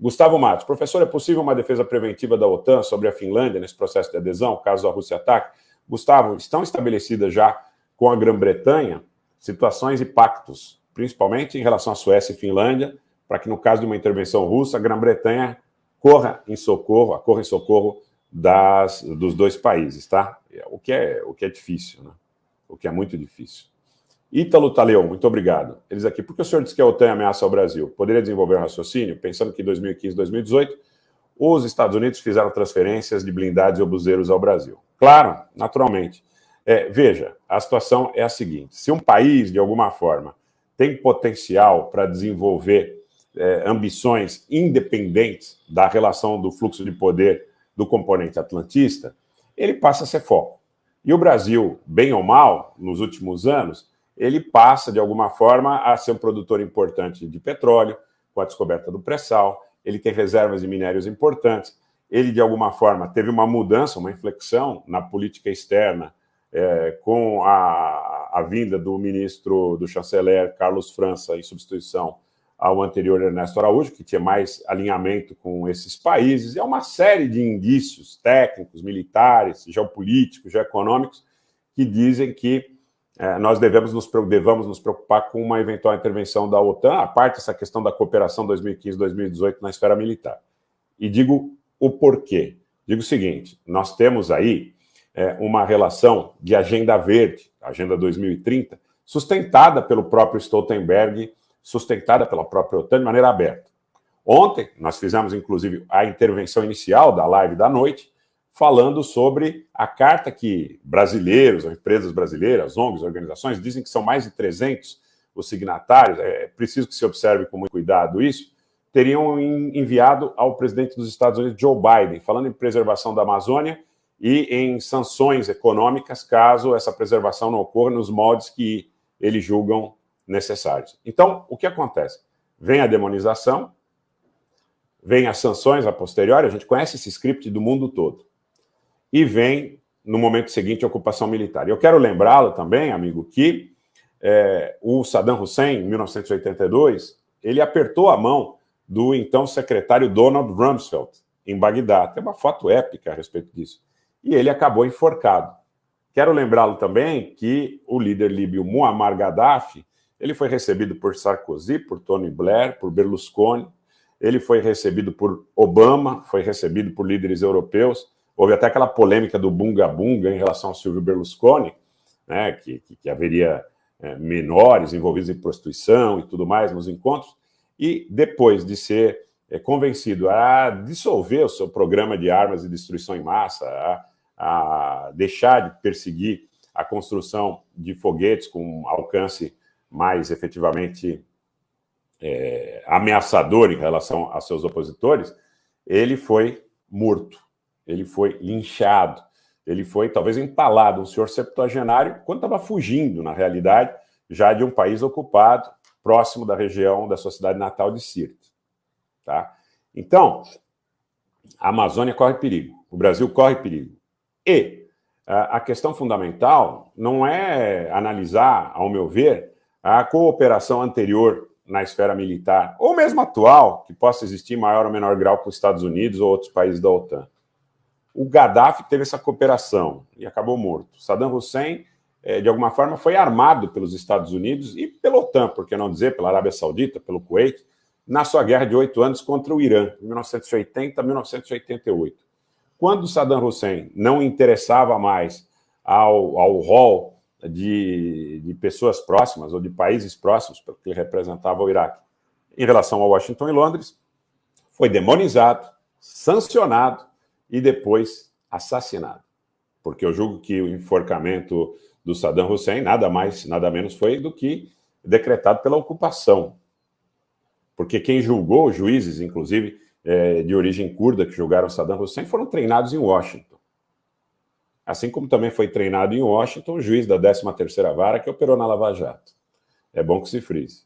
Gustavo Matos, professor, é possível uma defesa preventiva da OTAN sobre a Finlândia nesse processo de adesão, caso a Rússia ataque? Gustavo, estão estabelecidas já com a Grã-Bretanha situações e pactos, principalmente em relação à Suécia e Finlândia, para que, no caso de uma intervenção russa, a Grã-Bretanha corra em socorro dos dois países, tá? O que é difícil, né? O que é muito difícil. Ítalo Taleu, muito obrigado. Eles aqui, por que o senhor diz que a OTAN ameaça o Brasil? Poderia desenvolver um raciocínio, pensando que em 2015 e 2018, os Estados Unidos fizeram transferências de blindados e obuseiros ao Brasil. Claro, naturalmente. Veja, a situação é a seguinte, se um país, de alguma forma, tem potencial para desenvolver ambições independentes da relação do fluxo de poder do componente atlantista, ele passa a ser foco. E o Brasil, bem ou mal, nos últimos anos, ele passa, de alguma forma, a ser um produtor importante de petróleo, com a descoberta do pré-sal, ele tem reservas de minérios importantes, ele, de alguma forma, teve uma mudança, uma inflexão na política externa, com a vinda do ministro, do chanceler Carlos França, em substituição ao anterior Ernesto Araújo, que tinha mais alinhamento com esses países, e é uma série de indícios técnicos, militares, geopolíticos, geoeconômicos, que dizem que nós devemos nos preocupar com uma eventual intervenção da OTAN, a parte dessa questão da cooperação 2015-2018 na esfera militar. E digo o porquê. Digo o seguinte, nós temos aí uma relação de agenda verde, agenda 2030, sustentada pelo próprio Stoltenberg, sustentada pela própria OTAN de maneira aberta. Ontem, nós fizemos, inclusive, a intervenção inicial da live da noite, falando sobre a carta que brasileiros, empresas brasileiras, ONGs, organizações, dizem que são mais de 300 os signatários, é preciso que se observe com muito cuidado isso, teriam enviado ao presidente dos Estados Unidos, Joe Biden, falando em preservação da Amazônia e em sanções econômicas, caso essa preservação não ocorra nos moldes que eles julgam necessários. Então, o que acontece? Vem a demonização, vem as sanções a posteriori, a gente conhece esse script do mundo todo. E vem, no momento seguinte, a ocupação militar. E eu quero lembrá-lo também, amigo, que o Saddam Hussein, em 1982, ele apertou a mão do então secretário Donald Rumsfeld, em Bagdá. Tem uma foto épica a respeito disso. E ele acabou enforcado. Quero lembrá-lo também que o líder líbio Muammar Gaddafi, ele foi recebido por Sarkozy, por Tony Blair, por Berlusconi, ele foi recebido por Obama, foi recebido por líderes europeus. Houve até aquela polêmica do bunga-bunga em relação ao Silvio Berlusconi, né, que haveria menores envolvidos em prostituição e tudo mais nos encontros, e depois de ser convencido a dissolver o seu programa de armas de destruição em massa, a deixar de perseguir a construção de foguetes com alcance mais efetivamente ameaçador em relação a seus opositores, ele foi morto. Ele foi linchado, ele foi talvez empalado, um senhor septuagenário, quando estava fugindo, na realidade, já de um país ocupado, próximo da região da sua cidade natal de Sirte. Tá? Então, a Amazônia corre perigo, o Brasil corre perigo. E a questão fundamental não é analisar, ao meu ver, a cooperação anterior na esfera militar, ou mesmo atual, que possa existir em maior ou menor grau com os Estados Unidos ou outros países da OTAN. O Gaddafi teve essa cooperação e acabou morto. Saddam Hussein, de alguma forma, foi armado pelos Estados Unidos e pela OTAN, por que não dizer, pela Arábia Saudita, pelo Kuwait, na sua guerra de 8 anos contra o Irã, de 1980 a 1988. Quando Saddam Hussein não interessava mais ao rol de pessoas próximas ou de países próximos, porque ele representava o Iraque, em relação a Washington e Londres, foi demonizado, sancionado, e depois assassinado. Porque eu julgo que o enforcamento do Saddam Hussein nada mais, nada menos foi do que decretado pela ocupação. Porque quem julgou, juízes, inclusive, de origem curda, que julgaram Saddam Hussein, foram treinados em Washington. Assim como também foi treinado em Washington o juiz da 13ª Vara, que operou na Lava Jato. É bom que se frise.